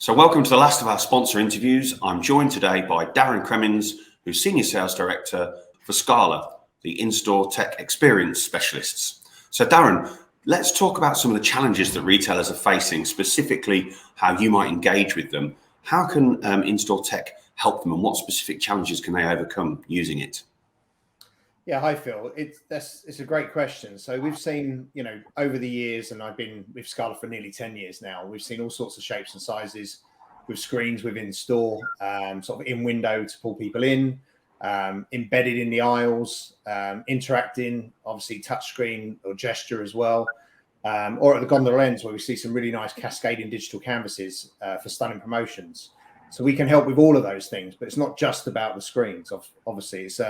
So welcome to the last of our sponsor interviews. I'm joined today by Darren Cremins, who's Senior Sales Director for Scala, the in-store tech experience specialists. So Darren, let's talk about some of the challenges that retailers are facing, specifically how you might engage with them. How can in-store tech help them, and what specific challenges can they overcome using it? Yeah, hi Phil. It's a great question. So we've seen, over the years, and I've been with Scala for nearly 10 years now, we've seen all sorts of shapes and sizes with screens within store, sort of in window to pull people in, embedded in the aisles, interacting, obviously touchscreen or gesture as well, or at the gondola ends where we see some really nice cascading digital canvases for stunning promotions. So we can help with all of those things, but it's not just about the screens. Obviously, it's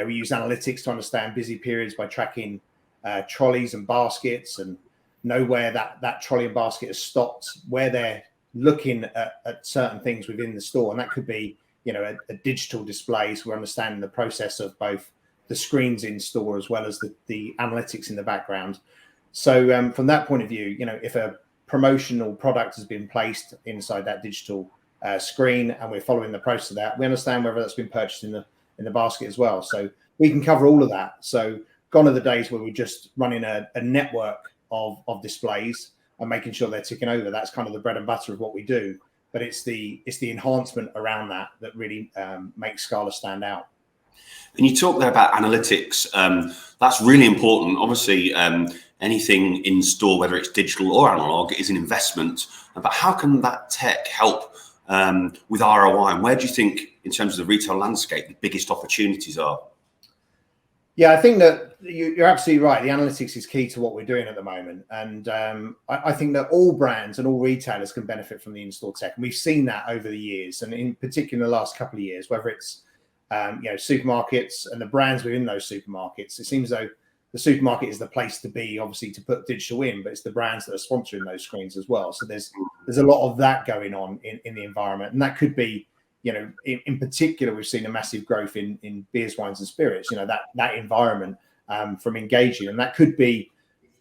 we use analytics to understand busy periods by tracking trolleys and baskets and know where that trolley and basket has stopped, where they're looking at certain things within the store. And that could be, a digital display. So we're understanding the process of both the screens in store as well as the analytics in the background. So from that point of view, if a promotional product has been placed inside that digital screen and we're following the process of that, we understand whether that's been purchased in the basket as well. So we can cover all of that. So gone are the days where we're just running a network of displays and making sure they're ticking over. That's kind of the bread and butter of what we do. But it's the enhancement around that really makes Scala stand out. And you talk there about analytics. That's really important. Obviously, anything in store, whether it's digital or analog, is an investment. But how can that tech help with ROI? And where do you think, in terms of the retail landscape, the biggest opportunities are? Yeah, I think that you're absolutely right. The analytics is key to what we're doing at the moment. And I think that all brands and all retailers can benefit from the in-store tech. And we've seen that over the years, and in particular, in the last couple of years, whether it's supermarkets and the brands within those supermarkets. It seems though the supermarket is the place to be, obviously, to put digital in, but it's the brands that are sponsoring those screens as well. So there's a lot of that going on in the environment. And that could be, in particular, we've seen a massive growth in beers, wines and spirits, that environment from engaging. And that could be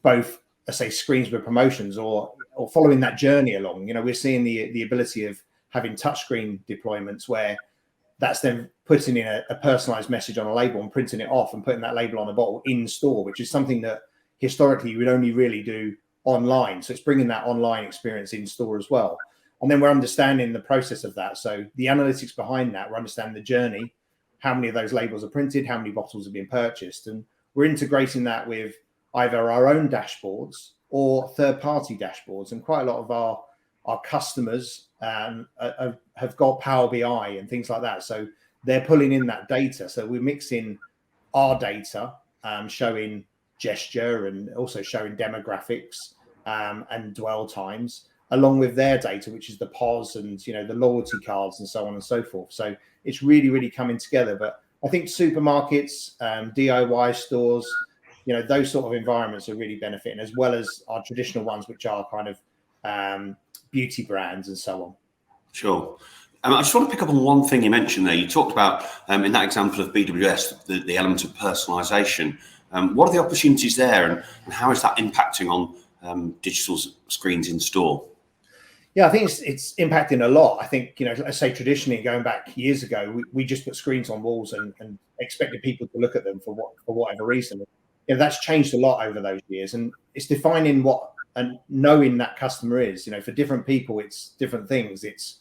both, let's say, screens with promotions or following that journey along. We're seeing the ability of having touchscreen deployments where that's then putting in a personalized message on a label and printing it off and putting that label on a bottle in store, which is something that historically you would only really do online. So it's bringing that online experience in store as well. And then we're understanding the process of that. So the analytics behind that, we're understanding the journey, how many of those labels are printed, how many bottles have been purchased. And we're integrating that with either our own dashboards or third-party dashboards. And quite a lot of our customers have got Power BI and things like that. So they're pulling in that data. So we're mixing our data, showing gesture and also showing demographics and dwell times, along with their data, which is the POS and the loyalty cards and so on and so forth. So it's really, really coming together. But I think supermarkets, DIY stores, those sort of environments are really benefiting, as well as our traditional ones, which are kind of beauty brands and so on. Sure. I just want to pick up on one thing you mentioned there. You talked about, in that example of BWS, the element of personalisation. What are the opportunities there, and how is that impacting on digital screens in store? Yeah, I think it's impacting a lot. I think, let's say traditionally, going back years ago, we just put screens on walls and expected people to look at them for whatever reason. That's changed a lot over those years, and it's defining what and knowing that customer is. For different people, it's different things. It's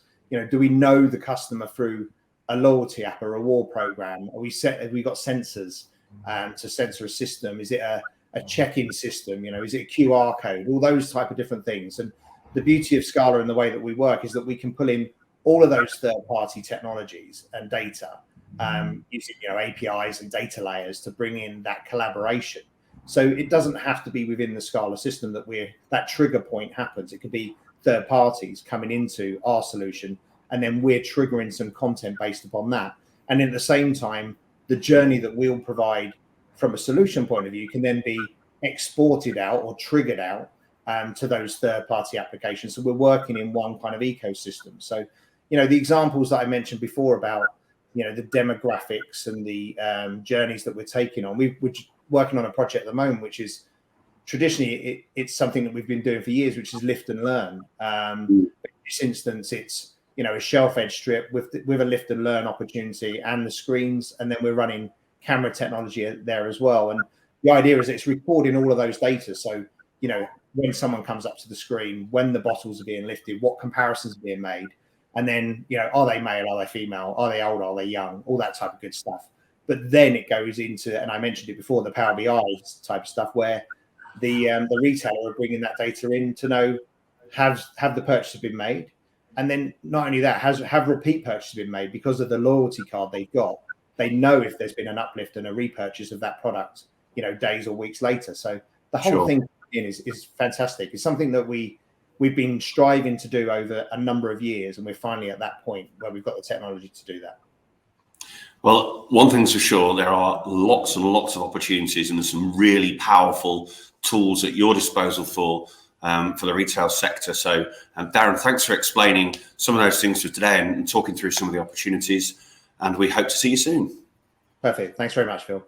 do we know the customer through a loyalty app, a reward program? Have we got sensors to sensor a system? Is it a check-in system? Is it a QR code? All those type of different things. And the beauty of Scala and the way that we work is that we can pull in all of those third-party technologies and data using APIs and data layers to bring in that collaboration. So it doesn't have to be within the Scala system that trigger point happens. It could be third parties coming into our solution, and then we're triggering some content based upon that. And at the same time, the journey that we'll provide from a solution point of view can then be exported out or triggered out to those third-party applications. So we're working in one kind of ecosystem. So, the examples that I mentioned before about, the demographics and the journeys that we're taking on, we're working on a project at the moment, which is traditionally it's something that we've been doing for years, which is lift and learn. this instance, it's, you know, a shelf edge strip with a lift and learn opportunity and the screens, and then we're running camera technology there as well. And the idea is it's recording all of those data. So, you know, when someone comes up to the screen, when the bottles are being lifted, what comparisons are being made, and then, you know, are they male, are they female, are they old, are they young, all that type of good stuff. But then it goes into, and I mentioned it before, the Power BI type of stuff, where the retailer are bringing that data in to know have the purchases been made. And then not only that, have repeat purchases been made because of the loyalty card they've got. They know if there's been an uplift and a repurchase of that product, you know, days or weeks later. So the whole thing is fantastic. It's something that we've been striving to do over a number of years, and we're finally at that point where we've got the technology to do that. Well, one thing's for sure, there are lots and lots of opportunities, and there's some really powerful tools at your disposal for the retail sector. So, Darren, thanks for explaining some of those things for today and talking through some of the opportunities. And we hope to see you soon. Perfect. Thanks very much, Phil.